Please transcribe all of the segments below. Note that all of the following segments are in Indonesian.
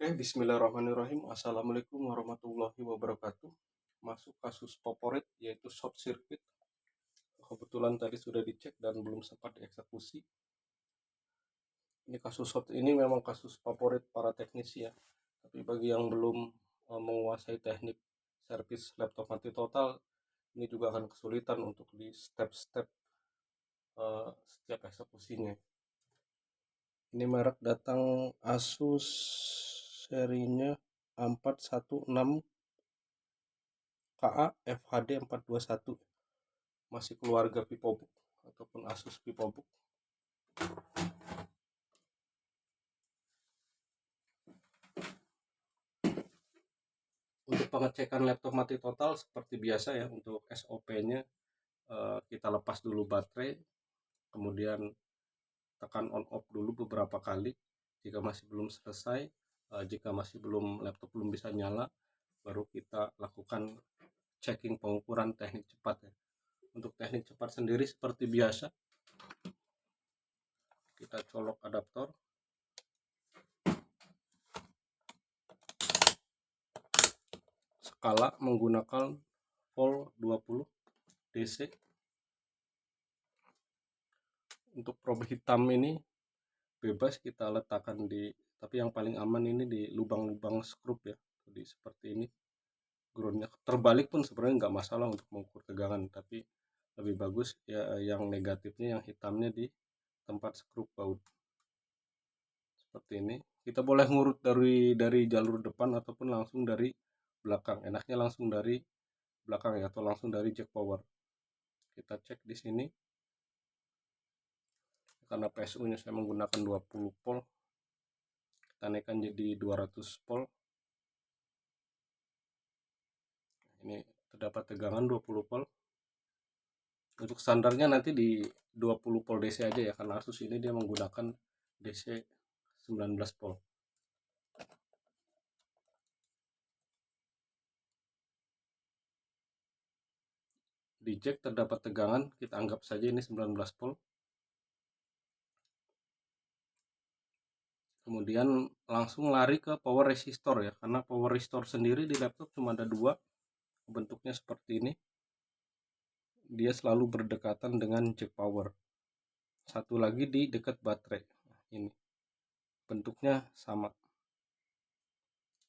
Bismillahirrahmanirrahim. Assalamualaikum warahmatullahi wabarakatuh. Masuk kasus favorit yaitu short circuit. Kebetulan tadi sudah dicek dan belum sempat dieksekusi. Ini kasus short ini memang kasus favorit para teknisi ya. Tapi bagi yang belum menguasai teknik servis laptop mati total, ini juga akan kesulitan untuk di step-step setiap eksekusinya. Ini merek datang Asus serinya A416 KA FHD 421, masih keluarga Vivobook ataupun Asus Vivobook. Untuk pengecekan laptop mati total seperti biasa ya, untuk SOP-nya kita lepas dulu baterai, kemudian tekan on off dulu beberapa kali. Jika masih belum selesai, jika masih belum, laptop belum bisa nyala, baru kita lakukan checking pengukuran teknik cepat ya. Untuk teknik cepat sendiri seperti biasa, kita colok adaptor, skala menggunakan volt 20 DC. Untuk probe hitam ini bebas kita letakkan di, tapi yang paling aman ini di lubang-lubang skrup ya, jadi seperti ini. Groundnya terbalik pun sebenarnya nggak masalah untuk mengukur tegangan, tapi lebih bagus ya yang negatifnya, yang hitamnya di tempat skrup baut seperti ini. Kita boleh ngurut dari jalur depan ataupun langsung dari belakang. Enaknya langsung dari belakang ya, atau langsung dari jack power. Kita cek di sini, karena PSU-nya saya menggunakan 20 volt, kita naikkan jadi 200 volt. Ini terdapat tegangan 20 volt. Untuk standarnya nanti di 20 volt DC aja ya, karena Asus ini dia menggunakan DC 19 volt. Di jack terdapat tegangan, kita anggap saja ini 19 volt. Kemudian langsung lari ke power resistor ya, karena power resistor sendiri di laptop cuma ada dua, bentuknya seperti ini. Dia selalu berdekatan dengan jack power. Satu lagi di dekat baterai, ini bentuknya sama.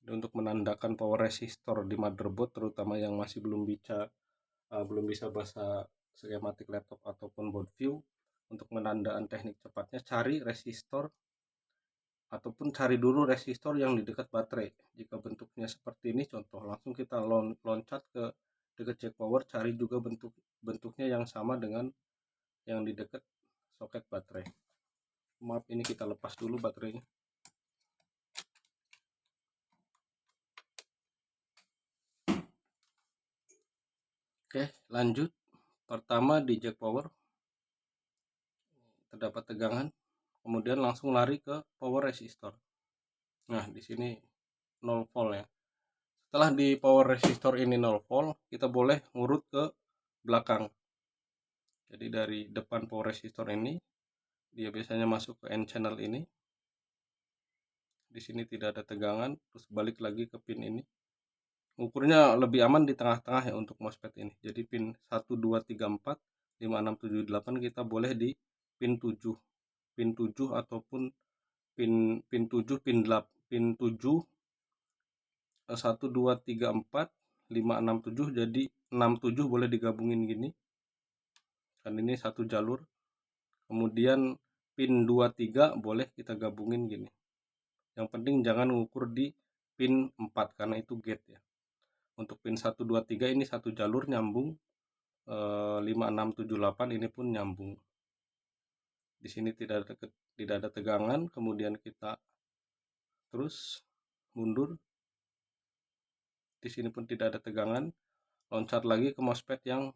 Dan untuk menandakan power resistor di motherboard, terutama yang masih belum bisa bahasa skematik laptop ataupun board view, untuk menandakan teknik cepatnya cari resistor, ataupun cari dulu resistor yang di dekat baterai. Jika bentuknya seperti ini contoh, langsung kita loncat ke dekat jack power, cari juga bentuknya yang sama dengan yang di dekat soket baterai. Maaf, ini kita lepas dulu baterainya. Oke, lanjut. Pertama di jack power terdapat tegangan, kemudian langsung lari ke power resistor. Nah, di sini 0 volt ya. Setelah di power resistor ini 0 volt, kita boleh ngurut ke belakang. Jadi dari depan power resistor ini, dia biasanya masuk ke N channel ini. Di sini tidak ada tegangan, terus balik lagi ke pin ini. Ukurnya lebih aman di tengah-tengah ya untuk MOSFET ini. Jadi pin 1, 2, 3, 4, 5, 6, 7, 8 kita boleh di pin 7. Pin 7 ataupun pin 7, pin 8, pin 7, 1, 2, 3, 4, 5, 6, 7, jadi 6, 7 boleh digabungin gini. Kan ini satu jalur. Kemudian pin 2, 3 boleh kita gabungin gini. Yang penting jangan ngukur di pin 4 karena itu gate ya. Untuk pin 1, 2, 3 ini satu jalur nyambung, 5, 6, 7, 8 ini pun nyambung. Di sini tidak ada tegangan, kemudian kita terus mundur. Di sini pun tidak ada tegangan, loncat lagi ke MOSFET yang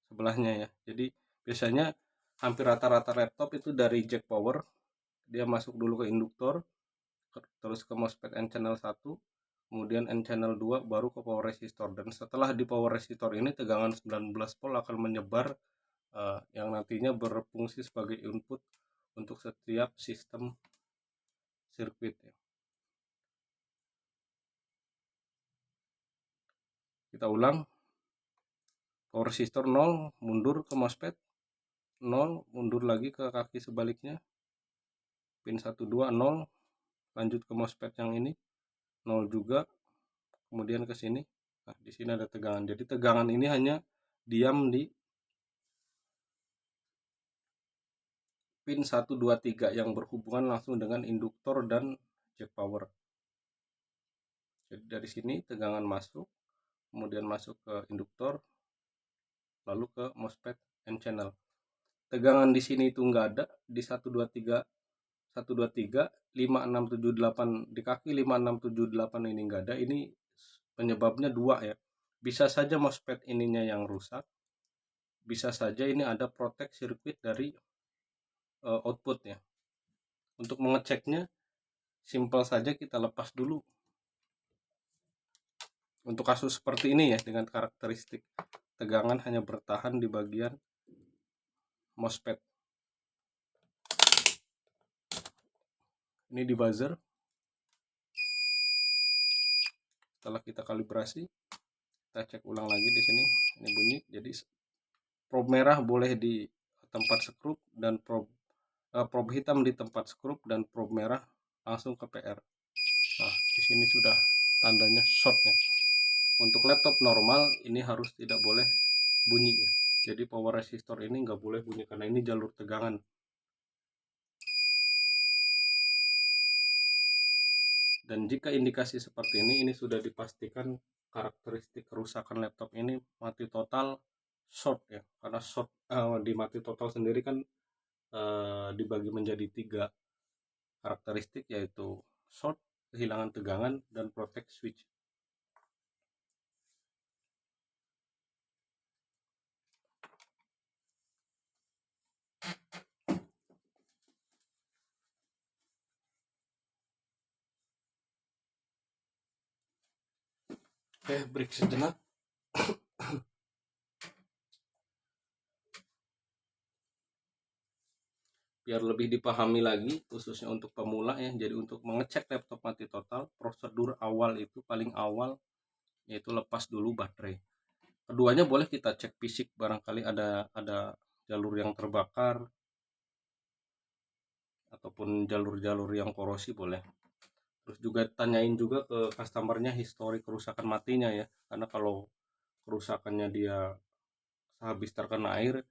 sebelahnya ya. Jadi biasanya hampir rata-rata laptop itu dari jack power, dia masuk dulu ke induktor, terus ke MOSFET N channel 1, kemudian N channel 2, baru ke power resistor. Dan setelah di power resistor ini tegangan 19 volt akan menyebar, yang nantinya berfungsi sebagai input untuk setiap sistem sirkuit ya. Kita ulang, power resistor 0, mundur ke MOSFET 0, mundur lagi ke kaki sebaliknya, pin 1 2 0, lanjut ke MOSFET yang ini 0 juga, kemudian ke sini. Nah, di sini ada tegangan. Jadi tegangan ini hanya diam di pin 1 2 3 yang berhubungan langsung dengan induktor dan jack power. Jadi dari sini tegangan masuk, kemudian masuk ke induktor, lalu ke MOSFET N channel. Tegangan di sini itu enggak ada di 1 2 3 1 2 3 5 6 7 8 di kaki 5 6 7 8 ini enggak ada. Ini penyebabnya dua ya. Bisa saja MOSFET ininya yang rusak. Bisa saja ini ada protect sirkuit dari output ya. Untuk mengeceknya simpel saja, kita lepas dulu. Untuk kasus seperti ini ya, dengan karakteristik tegangan hanya bertahan di bagian MOSFET. Ini di buzzer. Setelah kita kalibrasi, kita cek ulang lagi di sini. Ini bunyi. Jadi probe merah boleh di tempat skrup dan probe hitam di tempat skrup, dan probe merah langsung ke PR. Nah, di sini sudah tandanya shortnya. Untuk laptop normal ini harus tidak boleh bunyi ya. Jadi power resistor ini nggak boleh bunyi karena ini jalur tegangan. Dan jika indikasi seperti ini sudah dipastikan karakteristik kerusakan laptop ini mati total, short ya. Karena short di mati total sendiri kan dibagi menjadi 3 karakteristik, yaitu short, kehilangan tegangan, dan protect switch. Oke, break sejenak. Biar lebih dipahami lagi, khususnya untuk pemula ya. Jadi untuk mengecek laptop mati total, prosedur awal itu paling awal yaitu lepas dulu baterai. Keduanya boleh kita cek fisik, barangkali ada jalur yang terbakar ataupun jalur-jalur yang korosi boleh. Terus juga tanyain juga ke customernya histori kerusakan matinya ya, karena kalau kerusakannya dia sehabis terkena air,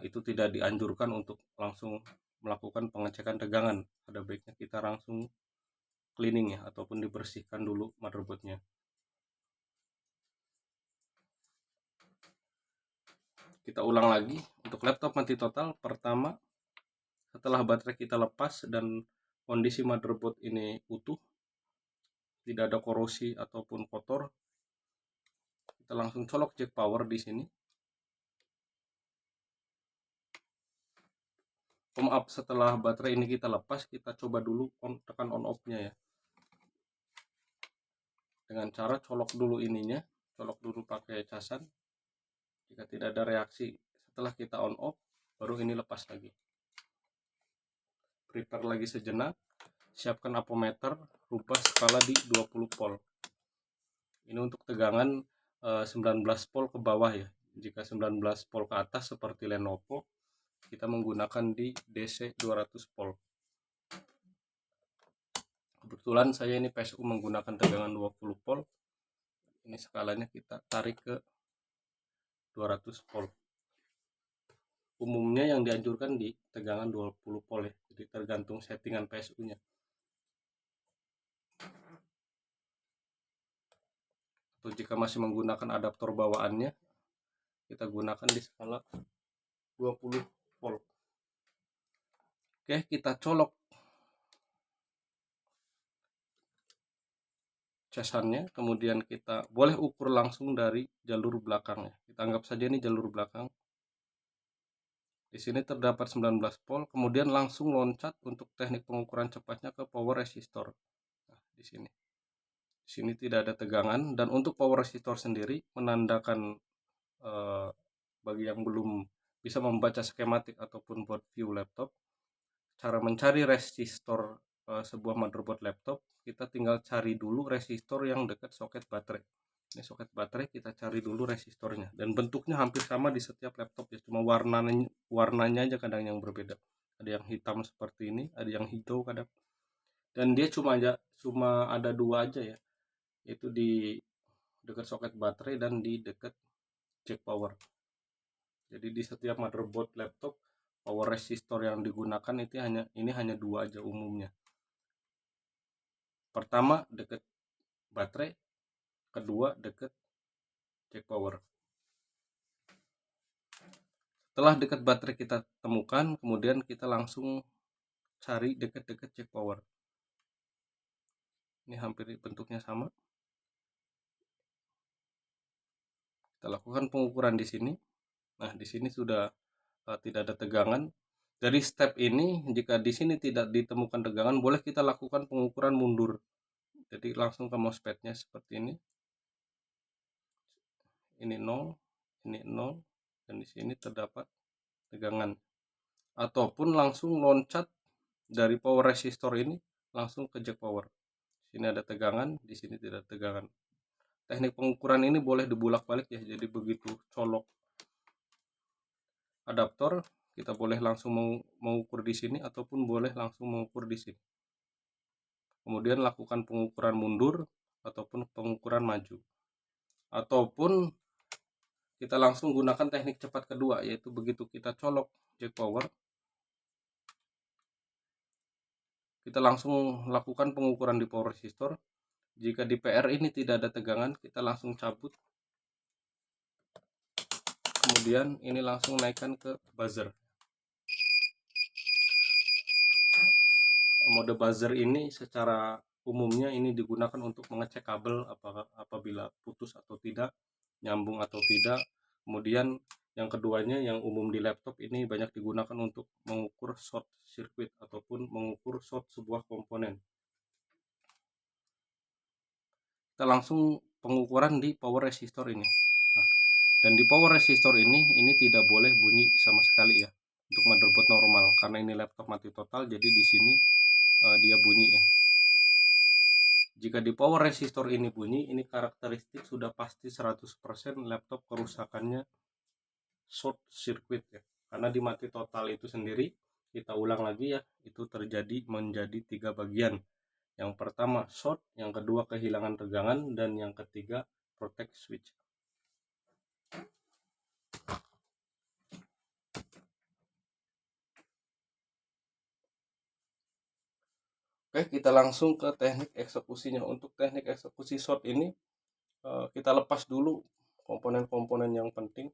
itu tidak dianjurkan untuk langsung melakukan pengecekan tegangan. Ada baiknya kita langsung cleaning ya, ataupun dibersihkan dulu motherboardnya. Kita ulang lagi untuk laptop mati total. Pertama, setelah baterai kita lepas dan kondisi motherboard ini utuh, tidak ada korosi ataupun kotor, kita langsung colok jack power di sini. Maaf, setelah baterai ini kita lepas, kita coba dulu tekan on off-nya ya. Dengan cara colok dulu ininya, colok dulu pakai casan. Jika tidak ada reaksi setelah kita on off, baru ini lepas lagi. Prepare lagi sejenak, siapkan apometer, rubah skala di 20 volt. Ini untuk tegangan 19 volt ke bawah ya. Jika 19 volt ke atas seperti Lenovo, kita menggunakan di DC 200 volt. Kebetulan saya ini PSU menggunakan tegangan 20 volt. Ini skalanya kita tarik ke 200 volt. Umumnya yang dianjurkan di tegangan 20 volt ya. Jadi tergantung settingan PSU-nya. Atau jika masih menggunakan adaptor bawaannya, kita gunakan di skala 20 volt. Oke, kita colok casannya, kemudian kita boleh ukur langsung dari jalur belakangnya. Kita anggap saja ini jalur belakang. Di sini terdapat 19 volt, kemudian langsung loncat untuk teknik pengukuran cepatnya ke power resistor. Nah, di sini. Di sini tidak ada tegangan, dan untuk power resistor sendiri menandakan bagi yang belum bisa membaca skematik ataupun board view laptop, cara mencari resistor sebuah motherboard laptop, kita tinggal cari dulu resistor yang dekat soket baterai. Ini soket baterai, kita cari dulu resistornya, dan bentuknya hampir sama di setiap laptop ya, cuma warnanya aja kadang yang berbeda. Ada yang hitam seperti ini, ada yang hijau kadang, dan dia cuma ada dua aja ya, yaitu di dekat soket baterai dan di dekat jack power. Jadi di setiap motherboard laptop, power resistor yang digunakan itu hanya dua aja umumnya. Pertama dekat baterai, kedua dekat jack power. Setelah dekat baterai kita temukan, kemudian kita langsung cari dekat-dekat jack power. Ini hampir bentuknya sama. Kita lakukan pengukuran di sini. Nah, di sini sudah tidak ada tegangan. Dari step ini, jika di sini tidak ditemukan tegangan, boleh kita lakukan pengukuran mundur. Jadi langsung ke mousepadnya seperti ini. Ini 0, ini 0, dan di sini terdapat tegangan. Ataupun langsung loncat dari power resistor ini langsung ke jack power. Sini ada tegangan, di sini tidak ada tegangan. Teknik pengukuran ini boleh dibulak-balik ya, jadi begitu colok adaptor, kita boleh langsung mengukur di sini ataupun boleh langsung mengukur di sini. Kemudian lakukan pengukuran mundur ataupun pengukuran maju. Ataupun kita langsung gunakan teknik cepat kedua, yaitu begitu kita colok jack power, kita langsung lakukan pengukuran di power resistor. Jika di PR ini tidak ada tegangan, kita langsung cabut. Kemudian ini langsung naikkan ke buzzer. Mode buzzer ini secara umumnya ini digunakan untuk mengecek kabel apabila putus atau tidak, nyambung atau tidak. Kemudian yang keduanya yang umum di laptop ini banyak digunakan untuk mengukur short circuit ataupun mengukur short sebuah komponen. Kita langsung pengukuran di power resistor ini. Nah, dan di power resistor ini tidak boleh bunyi sama sekali ya untuk motherboard normal, karena ini laptop mati total, jadi di sini dia bunyi ya. Jika di power resistor ini bunyi, ini karakteristik sudah pasti 100% laptop kerusakannya short circuit ya. Karena di mati total itu sendiri, kita ulang lagi ya, itu terjadi menjadi 3 bagian. Yang pertama short, yang kedua kehilangan tegangan, dan yang ketiga protect switch. Oke, kita langsung ke teknik eksekusinya. Untuk teknik eksekusi short ini, kita lepas dulu komponen-komponen yang penting.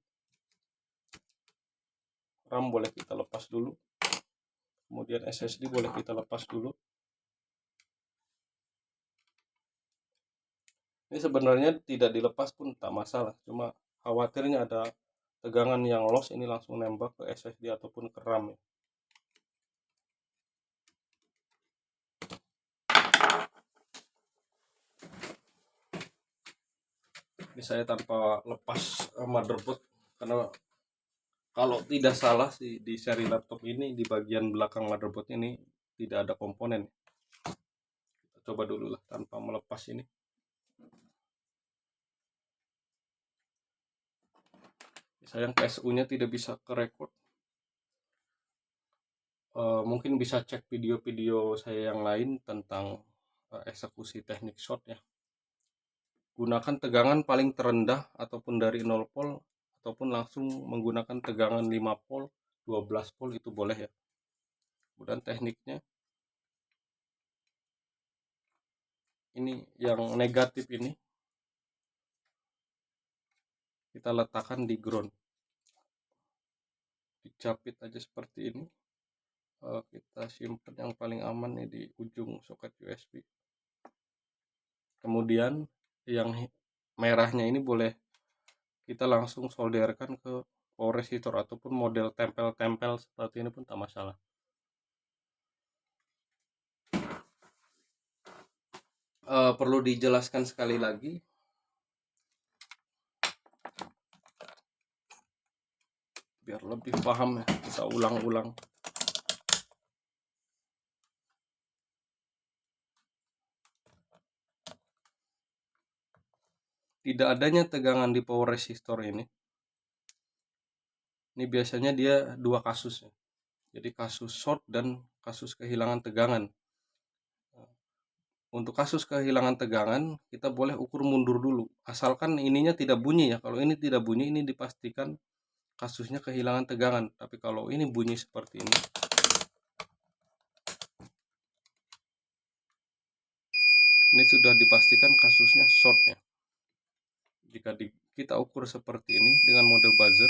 RAM boleh kita lepas dulu. Kemudian SSD boleh kita lepas dulu. Ini sebenarnya tidak dilepas pun tak masalah, cuma khawatirnya ada tegangan yang loss, ini langsung nembak ke SSD ataupun ke RAM ya. Ini saya tanpa lepas motherboard, karena kalau tidak salah sih di seri laptop ini di bagian belakang motherboard ini tidak ada komponen. Kita coba dulu lah tanpa melepas ini. Sayang PSU-nya tidak bisa ke record. Mungkin bisa cek video-video saya yang lain tentang eksekusi teknik short ya. Gunakan tegangan paling terendah ataupun dari 0 volt, ataupun langsung menggunakan tegangan 5 volt, 12 volt itu boleh ya. Kemudian tekniknya ini yang negatif ini kita letakkan di ground, dicapit aja seperti ini. Kita simpan yang paling aman nih di ujung soket USB. Kemudian yang merahnya ini boleh kita langsung solderkan ke power resistor ataupun model tempel-tempel seperti ini pun tak masalah. Perlu dijelaskan sekali lagi, biar lebih paham ya, kita ulang-ulang. tidak adanya tegangan di power resistor ini biasanya dia dua kasus ya. Jadi kasus short dan kasus kehilangan tegangan. Untuk kasus kehilangan tegangan, kita boleh ukur mundur dulu. Asalkan ininya tidak bunyi ya. Kalau ini tidak bunyi, ini dipastikan kasusnya kehilangan tegangan. Tapi kalau ini bunyi seperti ini sudah dipastikan kasusnya short ya. Jika kita ukur seperti ini dengan mode buzzer,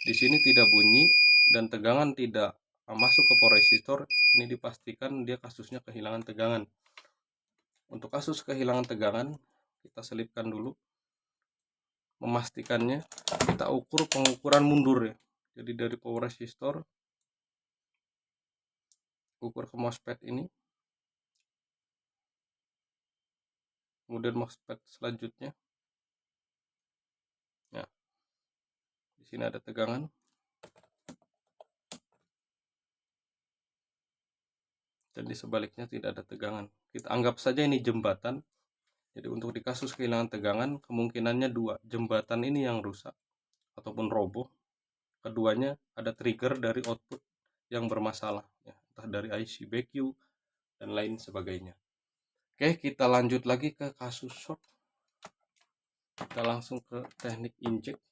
di sini tidak bunyi dan tegangan tidak masuk ke power resistor, ini dipastikan dia kasusnya kehilangan tegangan. Untuk kasus kehilangan tegangan, kita selipkan dulu. Memastikannya, kita ukur pengukuran mundur ya. Jadi dari power resistor, ukur ke MOSFET ini, kemudian MOSFET selanjutnya. Nah, di sini ada tegangan. Dan di sebaliknya tidak ada tegangan. Kita anggap saja ini jembatan. Jadi untuk di kasus kehilangan tegangan, kemungkinannya dua. Jembatan ini yang rusak ataupun roboh. Keduanya ada trigger dari output yang bermasalah. Ya, entah dari IC BQ dan lain sebagainya. Oke, kita lanjut lagi ke kasus short. Kita langsung ke teknik inject.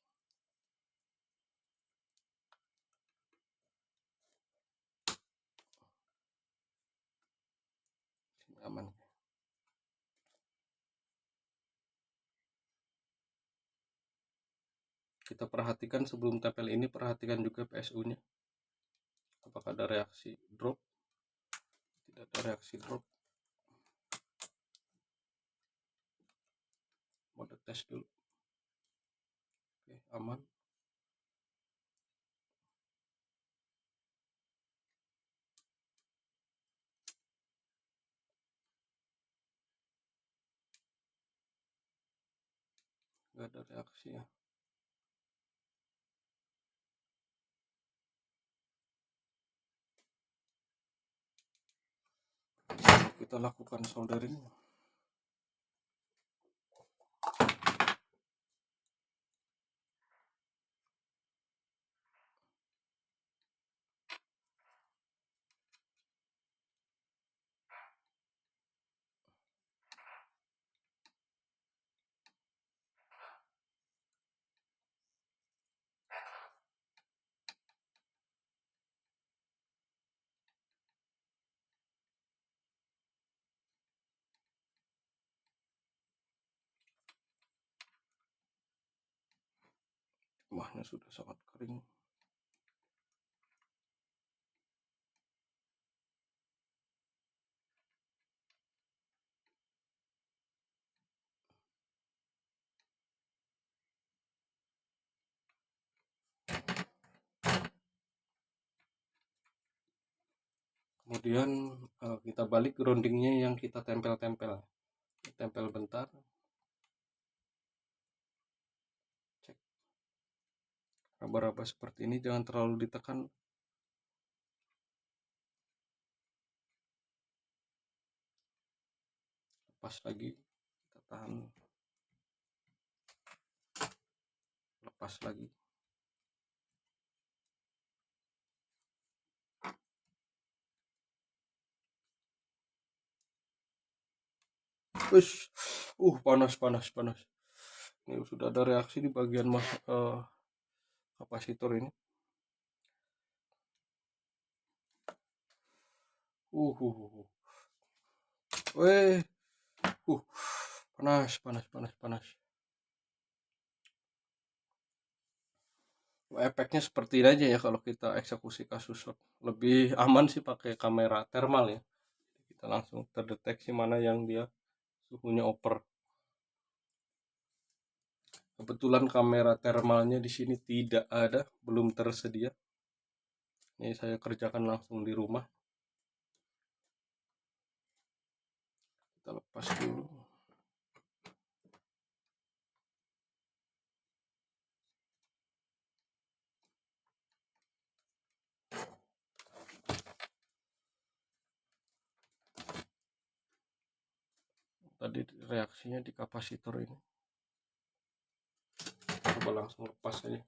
Aman. Kita perhatikan sebelum tempel ini, perhatikan juga PSU-nya. Apakah ada reaksi drop? Tidak ada reaksi drop. Mode tes dulu. Oke, aman. Nggak ada reaksi ya. Kita lakukan soldering. Wahnya sudah sangat kering. Kemudian kita balik groundingnya yang kita tempel-tempel. Tempel bentar. Cek. Raba-raba seperti ini jangan terlalu ditekan. Lepas lagi. Kita tahan. Lepas lagi. Panas. Ini sudah ada reaksi di bagian kapasitor ini. Panas. Efeknya seperti ini aja ya kalau kita eksekusi kasus short. Lebih aman sih pakai kamera thermal ya. Kita langsung terdeteksi mana yang dia suhunya over. Kebetulan kamera thermalnya di sini tidak ada, belum tersedia. Ini saya kerjakan langsung di rumah. Kita lepas dulu. Tadi reaksinya di kapasitor ini. coba langsung lepas aja.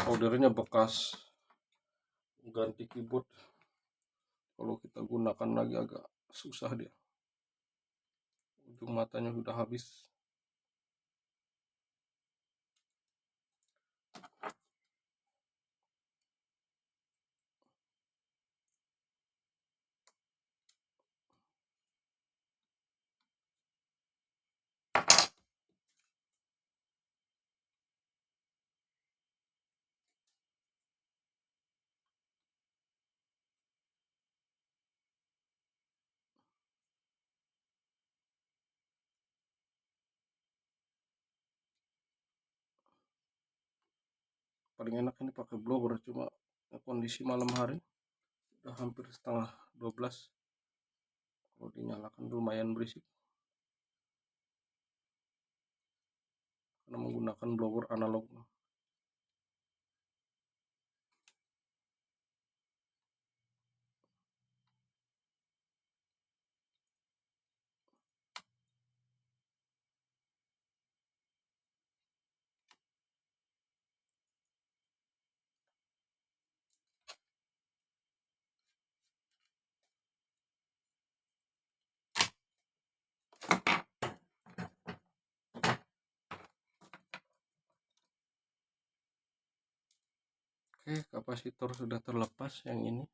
Soldernya bekas ganti keyboard, kalau kita gunakan lagi agak susah dia, ujung matanya sudah habis. Paling enak ini pakai blower, cuma kondisi malam hari udah hampir setengah 12, kalau dinyalakan lumayan berisik karena menggunakan blower analog. Oke, kapasitor sudah terlepas. Yang ini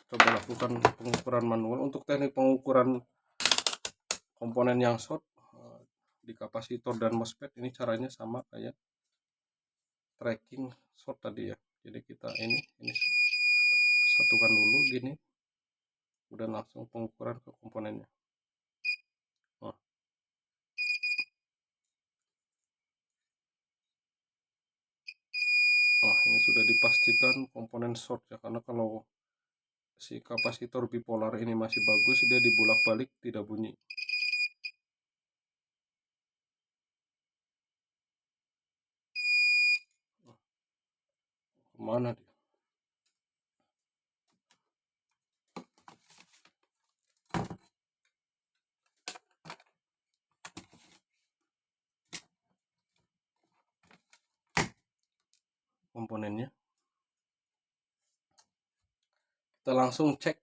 coba lakukan pengukuran manual. Untuk teknik pengukuran komponen yang short di kapasitor dan MOSFET ini caranya sama kayak tracking short tadi ya. Jadi kita ini satukan dulu gini, udah langsung pengukuran ke komponennya. Nah, ini sudah dipastikan komponen short ya, karena kalau si kapasitor bipolar ini masih bagus, dia dibulak-balik tidak bunyi. Kemana dia? Komponennya. Kita langsung cek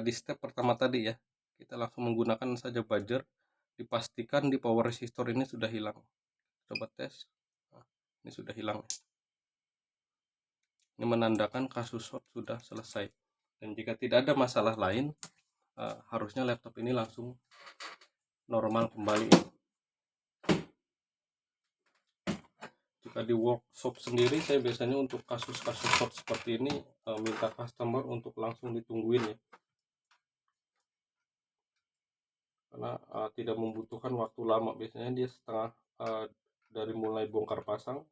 di step pertama tadi ya. Kita langsung menggunakan saja buzzer, dipastikan di power resistor ini sudah hilang. Coba tes. Nah, ini sudah hilang. Ini menandakan kasus short sudah selesai. Dan jika tidak ada masalah lain, harusnya laptop ini langsung normal kembali. Jika di workshop sendiri, saya biasanya untuk kasus-kasus short seperti ini minta customer untuk langsung ditungguin ya, karena tidak membutuhkan waktu lama. Biasanya dia setengah dari mulai bongkar pasang,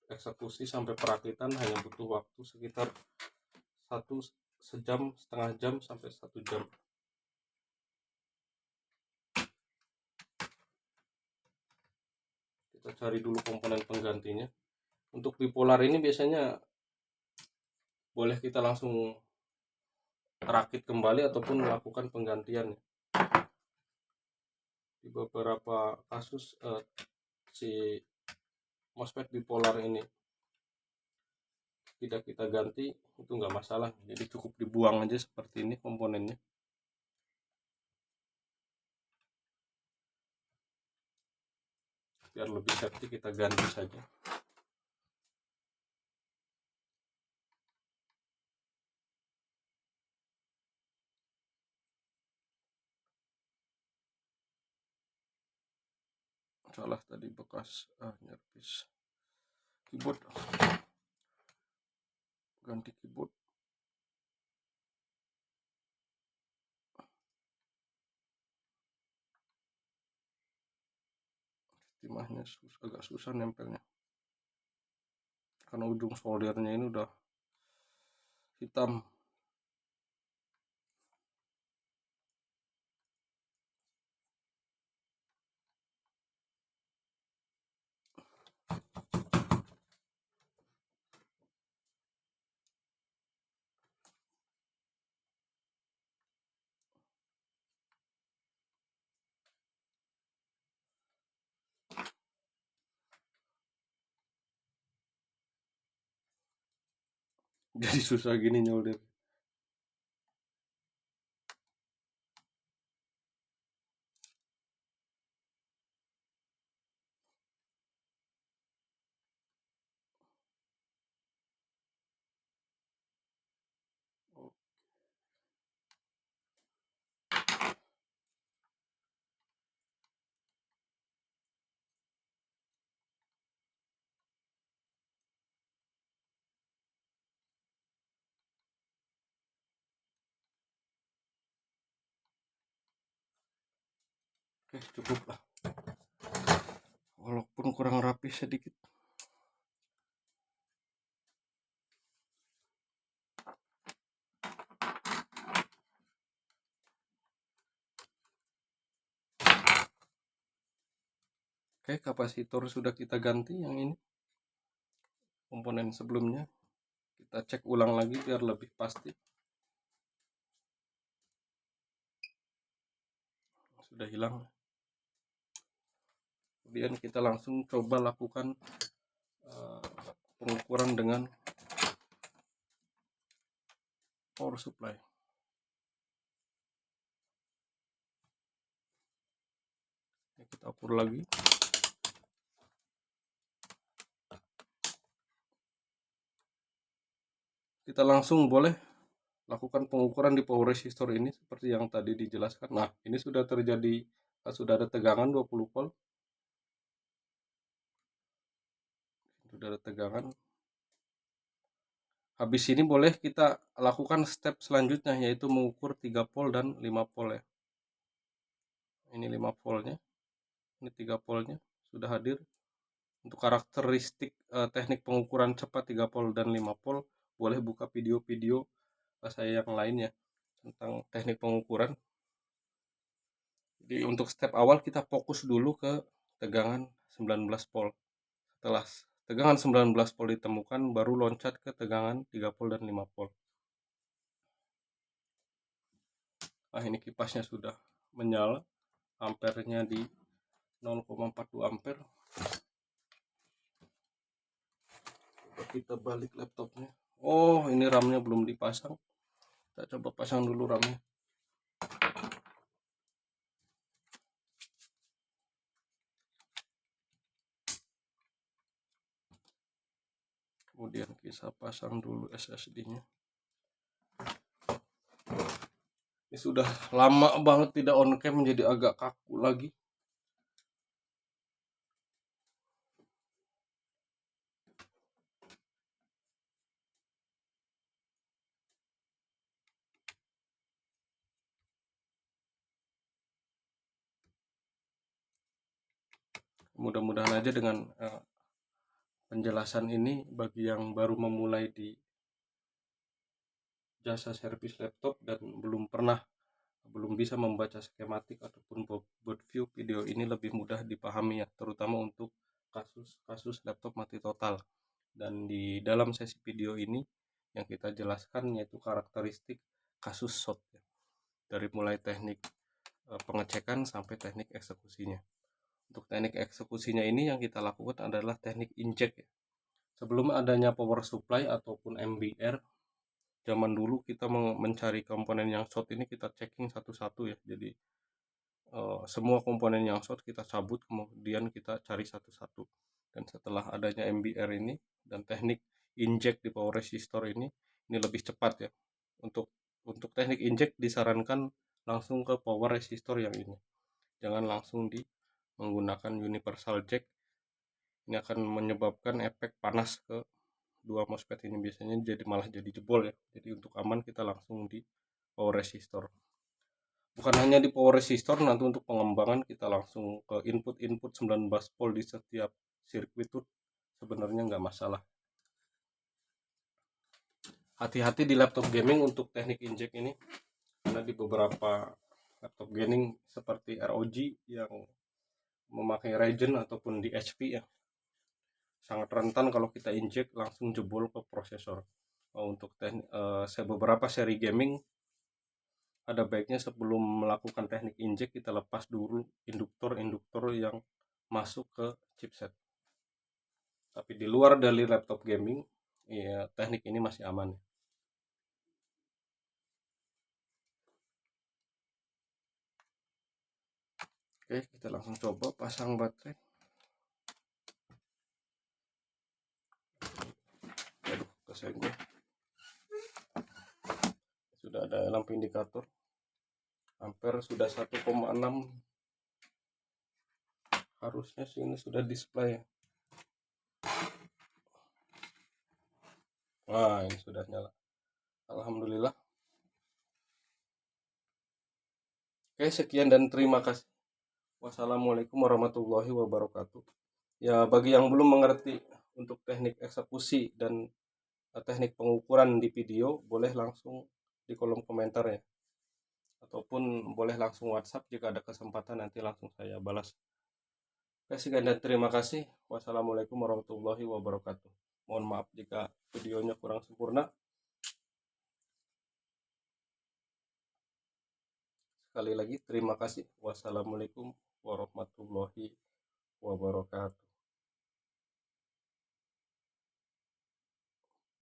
eksekusi sampai perakitan hanya butuh waktu sekitar setengah jam sampai 1 jam. Kita cari dulu komponen penggantinya. Untuk bipolar ini biasanya boleh kita langsung rakit kembali ataupun melakukan penggantian. Di beberapa kasus si MOSFET bipolar ini tidak kita ganti, itu nggak masalah, jadi cukup dibuang aja seperti ini komponennya. Biar lebih safety kita ganti saja. Salah tadi bekas nyerpis keyboard, ganti keyboard. Timahnya agak susah nempelnya karena ujung soldernya ini udah hitam. jadi susah gini nyolder. Oke, cukup lah, walaupun kurang rapi sedikit. Oke, kapasitor sudah kita ganti. Yang ini komponen sebelumnya kita cek ulang lagi biar lebih pasti. Sudah hilang. Kemudian kita langsung coba lakukan pengukuran dengan power supply. Kita ukur lagi. Kita langsung boleh lakukan pengukuran di power resistor ini seperti yang tadi dijelaskan. Nah, ini sudah terjadi, sudah ada tegangan 20 volt. Sudah ada tegangan. Habis ini boleh kita lakukan step selanjutnya, yaitu mengukur 3 volt dan 5 volt ya. Ini 5 voltnya, ini 3 voltnya sudah hadir. Untuk karakteristik teknik pengukuran cepat 3 volt dan 5 volt, boleh buka video-video saya yang lain ya tentang teknik pengukuran. Jadi untuk step awal kita fokus dulu ke tegangan 19 volt. Setelah tegangan 19 volt ditemukan, baru loncat ke tegangan 3 volt dan 5 volt. Nah, ini kipasnya sudah menyala, ampernya di 0,42 ampere. Kita balik laptopnya. Oh, ini RAM-nya belum dipasang. Kita coba pasang dulu RAM-nya. Kemudian kita pasang dulu SSD-nya. Ini sudah lama banget tidak on cam, jadi agak kaku lagi. Mudah-mudahan aja dengan penjelasan ini bagi yang baru memulai di jasa servis laptop dan belum bisa membaca skematik ataupun buat view video ini lebih mudah dipahami ya, terutama untuk kasus laptop mati total. Dan di dalam sesi video ini yang kita jelaskan yaitu karakteristik kasus short ya, dari mulai teknik pengecekan sampai teknik eksekusinya. Untuk teknik eksekusinya ini yang kita lakukan adalah teknik inject ya. Sebelum adanya power supply ataupun MBR, zaman dulu kita mencari komponen yang short ini kita checking satu-satu ya. Jadi semua komponen yang short kita cabut, kemudian kita cari satu-satu. Dan setelah adanya MBR ini dan teknik inject di power resistor ini lebih cepat ya. Untuk teknik inject disarankan langsung ke power resistor yang ini. Jangan langsung menggunakan universal jack. Ini akan menyebabkan efek panas ke dua MOSFET ini, biasanya malah jadi jebol ya. Jadi untuk aman kita langsung di power resistor. Bukan hanya di power resistor, nanti untuk pengembangan kita langsung ke input 19 volt di setiap sirkuit itu sebenarnya nggak masalah. Hati-hati di laptop gaming untuk teknik inject ini, karena di beberapa laptop gaming seperti ROG yang memakai Ryzen ataupun di HP ya, sangat rentan kalau kita inject langsung jebol ke prosesor. Untuk beberapa seri gaming ada baiknya sebelum melakukan teknik inject kita lepas dulu induktor yang masuk ke chipset. Tapi di luar dari laptop gaming ya, teknik ini masih aman. Oke, kita langsung coba pasang baterai. Aduh, kesenggol. Sudah ada lampu indikator. Ampere sudah 1,6. Harusnya sih ini sudah display ya. Nah, ini sudah nyala. Alhamdulillah. Oke, sekian dan terima kasih. Wassalamualaikum warahmatullahi wabarakatuh. Ya, bagi yang belum mengerti untuk teknik eksekusi dan teknik pengukuran di video, boleh langsung di kolom komentar ya. Ataupun boleh langsung WhatsApp jika ada kesempatan, nanti langsung saya balas. Oke, sekian dan terima kasih. Wassalamualaikum warahmatullahi wabarakatuh. Mohon maaf jika videonya kurang sempurna. Sekali lagi terima kasih. Wassalamualaikum warahmatullahi wabarakatuh.